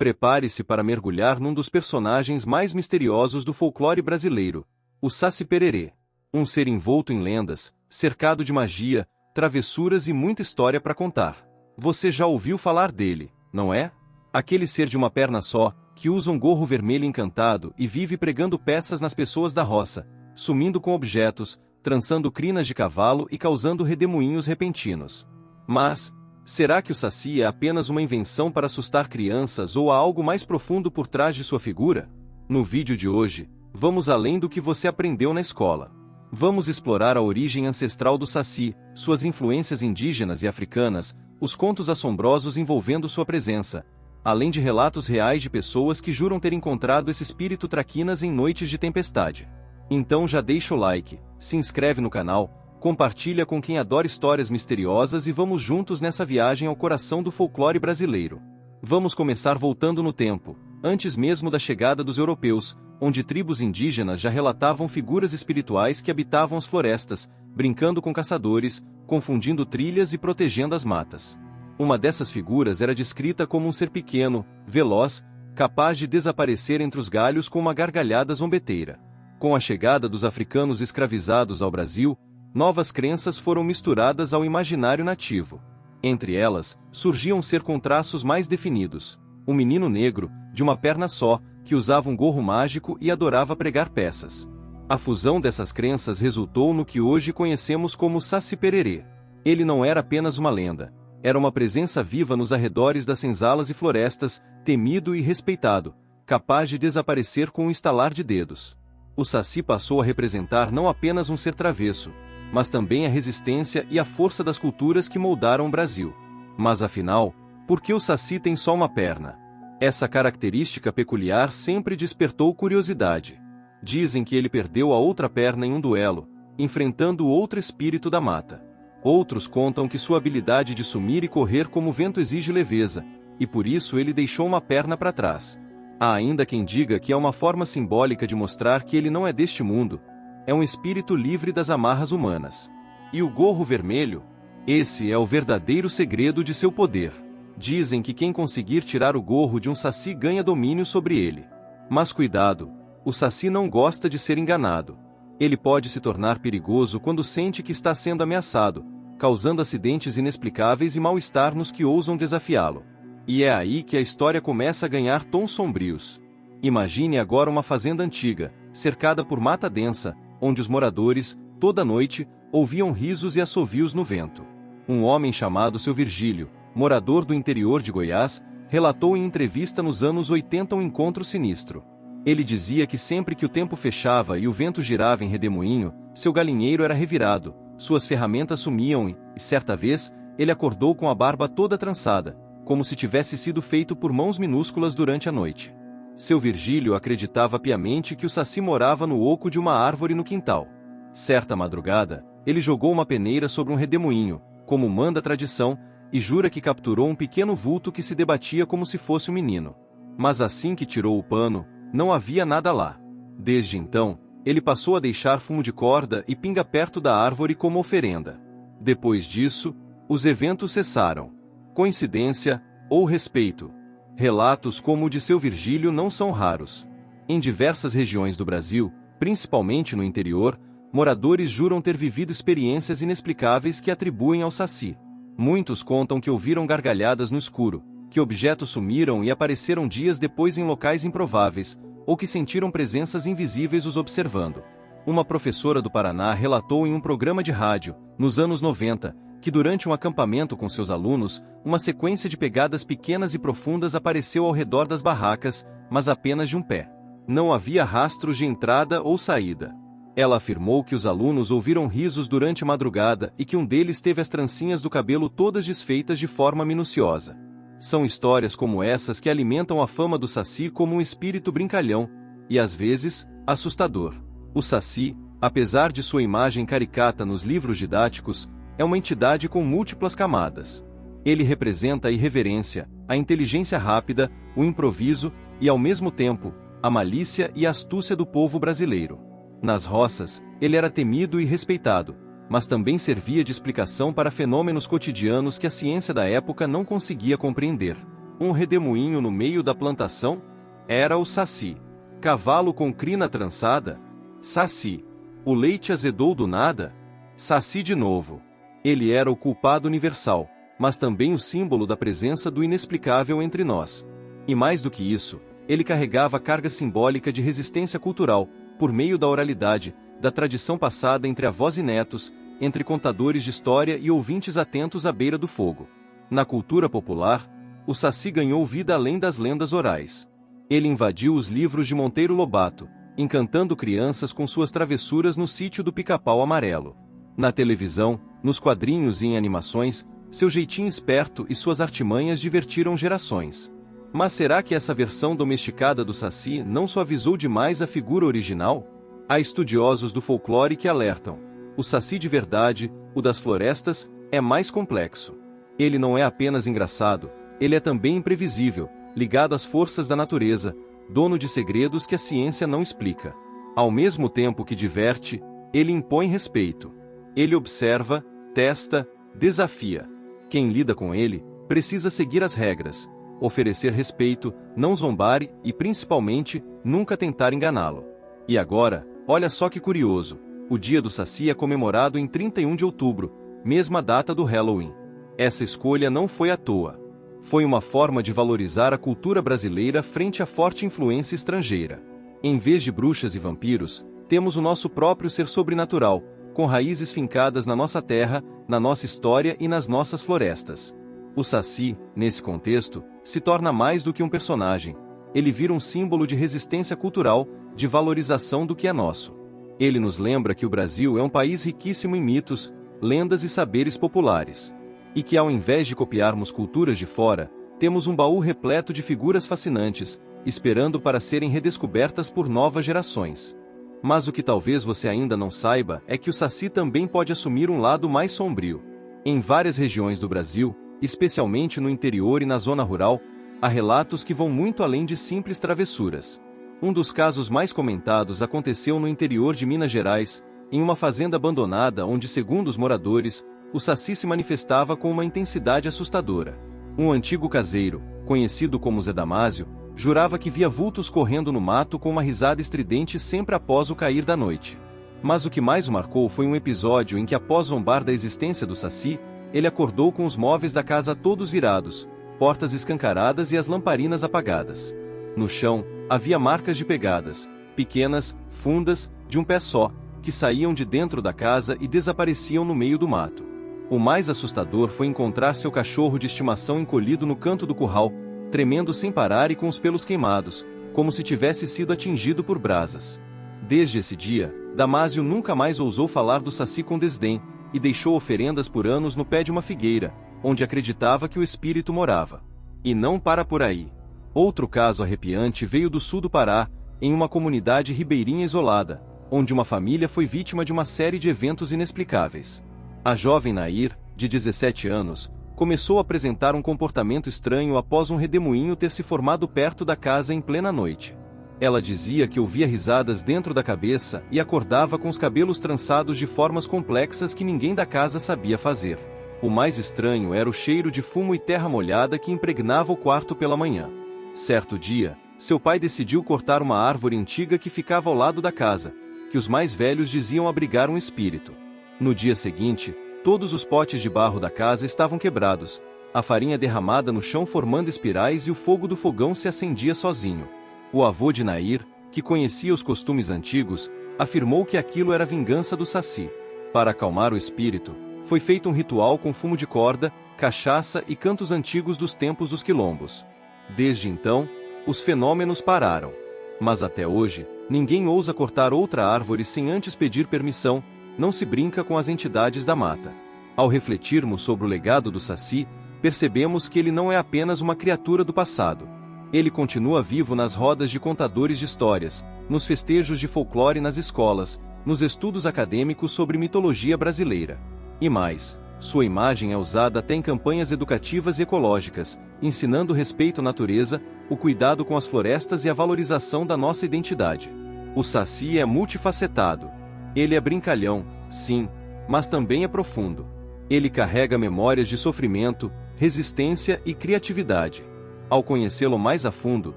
Prepare-se para mergulhar num dos personagens mais misteriosos do folclore brasileiro, o Saci Pererê. Um ser envolto em lendas, cercado de magia, travessuras e muita história para contar. Você já ouviu falar dele, não é? Aquele ser de uma perna só, que usa um gorro vermelho encantado e vive pregando peças nas pessoas da roça, sumindo com objetos, trançando crinas de cavalo e causando redemoinhos repentinos. Mas, será que o Saci é apenas uma invenção para assustar crianças ou há algo mais profundo por trás de sua figura? No vídeo de hoje, vamos além do que você aprendeu na escola. Vamos explorar a origem ancestral do Saci, suas influências indígenas e africanas, os contos assombrosos envolvendo sua presença, além de relatos reais de pessoas que juram ter encontrado esse espírito traquinas em noites de tempestade. Então já deixa o like, se inscreve no canal, compartilha com quem adora histórias misteriosas e vamos juntos nessa viagem ao coração do folclore brasileiro. Vamos começar voltando no tempo, antes mesmo da chegada dos europeus, onde tribos indígenas já relatavam figuras espirituais que habitavam as florestas, brincando com caçadores, confundindo trilhas e protegendo as matas. Uma dessas figuras era descrita como um ser pequeno, veloz, capaz de desaparecer entre os galhos com uma gargalhada zombeteira. Com a chegada dos africanos escravizados ao Brasil, novas crenças foram misturadas ao imaginário nativo. Entre elas, surgia um ser com traços mais definidos, um menino negro, de uma perna só, que usava um gorro mágico e adorava pregar peças. A fusão dessas crenças resultou no que hoje conhecemos como Saci Pererê. Ele não era apenas uma lenda, era uma presença viva nos arredores das senzalas e florestas, temido e respeitado, capaz de desaparecer com um estalar de dedos. O Saci passou a representar não apenas um ser travesso, mas também a resistência e a força das culturas que moldaram o Brasil. Mas afinal, por que o Saci tem só uma perna? Essa característica peculiar sempre despertou curiosidade. Dizem que ele perdeu a outra perna em um duelo, enfrentando outro espírito da mata. Outros contam que sua habilidade de sumir e correr como o vento exige leveza, e por isso ele deixou uma perna para trás. Há ainda quem diga que é uma forma simbólica de mostrar que ele não é deste mundo, é um espírito livre das amarras humanas. E o gorro vermelho? Esse é o verdadeiro segredo de seu poder. Dizem que quem conseguir tirar o gorro de um Saci ganha domínio sobre ele. Mas cuidado, o Saci não gosta de ser enganado. Ele pode se tornar perigoso quando sente que está sendo ameaçado, causando acidentes inexplicáveis e mal-estar nos que ousam desafiá-lo. E é aí que a história começa a ganhar tons sombrios. Imagine agora uma fazenda antiga, cercada por mata densa, onde os moradores, toda noite, ouviam risos e assovios no vento. Um homem chamado Seu Virgílio, morador do interior de Goiás, relatou em entrevista nos anos 80 um encontro sinistro. Ele dizia que sempre que o tempo fechava e o vento girava em redemoinho, seu galinheiro era revirado, suas ferramentas sumiam e, certa vez, ele acordou com a barba toda trançada, como se tivesse sido feito por mãos minúsculas durante a noite. Seu Virgílio acreditava piamente que o Saci morava no oco de uma árvore no quintal. Certa madrugada, ele jogou uma peneira sobre um redemoinho, como manda a tradição, e jura que capturou um pequeno vulto que se debatia como se fosse um menino. Mas assim que tirou o pano, não havia nada lá. Desde então, ele passou a deixar fumo de corda e pinga perto da árvore como oferenda. Depois disso, os eventos cessaram. Coincidência ou respeito? Relatos como o de Seu Virgílio não são raros. Em diversas regiões do Brasil, principalmente no interior, moradores juram ter vivido experiências inexplicáveis que atribuem ao Saci. Muitos contam que ouviram gargalhadas no escuro, que objetos sumiram e apareceram dias depois em locais improváveis, ou que sentiram presenças invisíveis os observando. Uma professora do Paraná relatou em um programa de rádio, nos anos 90, que durante um acampamento com seus alunos, uma sequência de pegadas pequenas e profundas apareceu ao redor das barracas, mas apenas de um pé. Não havia rastros de entrada ou saída. Ela afirmou que os alunos ouviram risos durante a madrugada e que um deles teve as trancinhas do cabelo todas desfeitas de forma minuciosa. São histórias como essas que alimentam a fama do Saci como um espírito brincalhão, e às vezes, assustador. O Saci, apesar de sua imagem caricata nos livros didáticos, é uma entidade com múltiplas camadas. Ele representa a irreverência, a inteligência rápida, o improviso e, ao mesmo tempo, a malícia e a astúcia do povo brasileiro. Nas roças, ele era temido e respeitado, mas também servia de explicação para fenômenos cotidianos que a ciência da época não conseguia compreender. Um redemoinho no meio da plantação? Era o Saci. Cavalo com crina trançada? Saci. O leite azedou do nada? Saci de novo. Ele era o culpado universal, mas também o símbolo da presença do inexplicável entre nós. E mais do que isso, ele carregava carga simbólica de resistência cultural, por meio da oralidade, da tradição passada entre avós e netos, entre contadores de história e ouvintes atentos à beira do fogo. Na cultura popular, o Saci ganhou vida além das lendas orais. Ele invadiu os livros de Monteiro Lobato, encantando crianças com suas travessuras no sítio do Pica-Pau Amarelo. Na televisão, nos quadrinhos e em animações, seu jeitinho esperto e suas artimanhas divertiram gerações. Mas será que essa versão domesticada do Saci não suavizou demais a figura original? Há estudiosos do folclore que alertam: o Saci de verdade, o das florestas, é mais complexo. Ele não é apenas engraçado, ele é também imprevisível, ligado às forças da natureza, dono de segredos que a ciência não explica. Ao mesmo tempo que diverte, ele impõe respeito. Ele observa, testa, desafia. Quem lida com ele, precisa seguir as regras, oferecer respeito, não zombar e, principalmente, nunca tentar enganá-lo. E agora, olha só que curioso, o Dia do Saci é comemorado em 31 de outubro, mesma data do Halloween. Essa escolha não foi à toa. Foi uma forma de valorizar a cultura brasileira frente à forte influência estrangeira. Em vez de bruxas e vampiros, temos o nosso próprio ser sobrenatural, com raízes fincadas na nossa terra, na nossa história e nas nossas florestas. O Saci, nesse contexto, se torna mais do que um personagem. Ele vira um símbolo de resistência cultural, de valorização do que é nosso. Ele nos lembra que o Brasil é um país riquíssimo em mitos, lendas e saberes populares. E que ao invés de copiarmos culturas de fora, temos um baú repleto de figuras fascinantes, esperando para serem redescobertas por novas gerações. Mas o que talvez você ainda não saiba é que o Saci também pode assumir um lado mais sombrio. Em várias regiões do Brasil, especialmente no interior e na zona rural, há relatos que vão muito além de simples travessuras. Um dos casos mais comentados aconteceu no interior de Minas Gerais, em uma fazenda abandonada onde, segundo os moradores, o Saci se manifestava com uma intensidade assustadora. Um antigo caseiro, conhecido como Zé Damásio, jurava que via vultos correndo no mato com uma risada estridente sempre após o cair da noite. Mas o que mais o marcou foi um episódio em que, após zombar da existência do Saci, ele acordou com os móveis da casa todos virados, portas escancaradas e as lamparinas apagadas. No chão, havia marcas de pegadas, pequenas, fundas, de um pé só, que saíam de dentro da casa e desapareciam no meio do mato. O mais assustador foi encontrar seu cachorro de estimação encolhido no canto do curral, tremendo sem parar e com os pelos queimados, como se tivesse sido atingido por brasas. Desde esse dia, Damásio nunca mais ousou falar do Saci com desdém, e deixou oferendas por anos no pé de uma figueira, onde acreditava que o espírito morava. E não para por aí. Outro caso arrepiante veio do sul do Pará, em uma comunidade ribeirinha isolada, onde uma família foi vítima de uma série de eventos inexplicáveis. A jovem Nair, de 17 anos, começou a apresentar um comportamento estranho após um redemoinho ter se formado perto da casa em plena noite. Ela dizia que ouvia risadas dentro da cabeça e acordava com os cabelos trançados de formas complexas que ninguém da casa sabia fazer. O mais estranho era o cheiro de fumo e terra molhada que impregnava o quarto pela manhã. Certo dia, seu pai decidiu cortar uma árvore antiga que ficava ao lado da casa, que os mais velhos diziam abrigar um espírito. No dia seguinte, todos os potes de barro da casa estavam quebrados, a farinha derramada no chão formando espirais e o fogo do fogão se acendia sozinho. O avô de Nair, que conhecia os costumes antigos, afirmou que aquilo era vingança do Saci. Para acalmar o espírito, foi feito um ritual com fumo de corda, cachaça e cantos antigos dos tempos dos quilombos. Desde então, os fenômenos pararam. Mas até hoje, ninguém ousa cortar outra árvore sem antes pedir permissão. Não se brinca com as entidades da mata. Ao refletirmos sobre o legado do Saci, percebemos que ele não é apenas uma criatura do passado. Ele continua vivo nas rodas de contadores de histórias, nos festejos de folclore nas escolas, nos estudos acadêmicos sobre mitologia brasileira. E mais, sua imagem é usada até em campanhas educativas e ecológicas, ensinando o respeito à natureza, o cuidado com as florestas e a valorização da nossa identidade. O Saci é multifacetado. Ele é brincalhão, sim, mas também é profundo. Ele carrega memórias de sofrimento, resistência e criatividade. Ao conhecê-lo mais a fundo,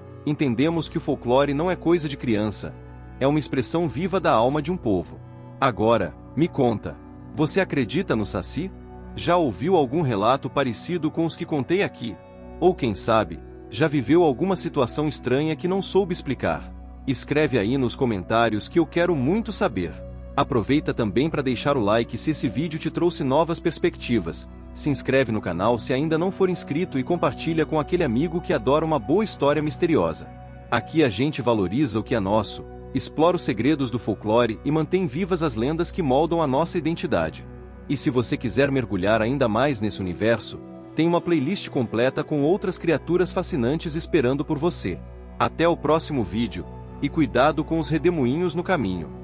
entendemos que o folclore não é coisa de criança, é uma expressão viva da alma de um povo. Agora, me conta, você acredita no Saci? Já ouviu algum relato parecido com os que contei aqui? Ou quem sabe, já viveu alguma situação estranha que não soube explicar? Escreve aí nos comentários que eu quero muito saber. Aproveita também para deixar o like se esse vídeo te trouxe novas perspectivas. Se inscreve no canal se ainda não for inscrito e compartilha com aquele amigo que adora uma boa história misteriosa. Aqui a gente valoriza o que é nosso, explora os segredos do folclore e mantém vivas as lendas que moldam a nossa identidade. E se você quiser mergulhar ainda mais nesse universo, tem uma playlist completa com outras criaturas fascinantes esperando por você. Até o próximo vídeo, e cuidado com os redemoinhos no caminho.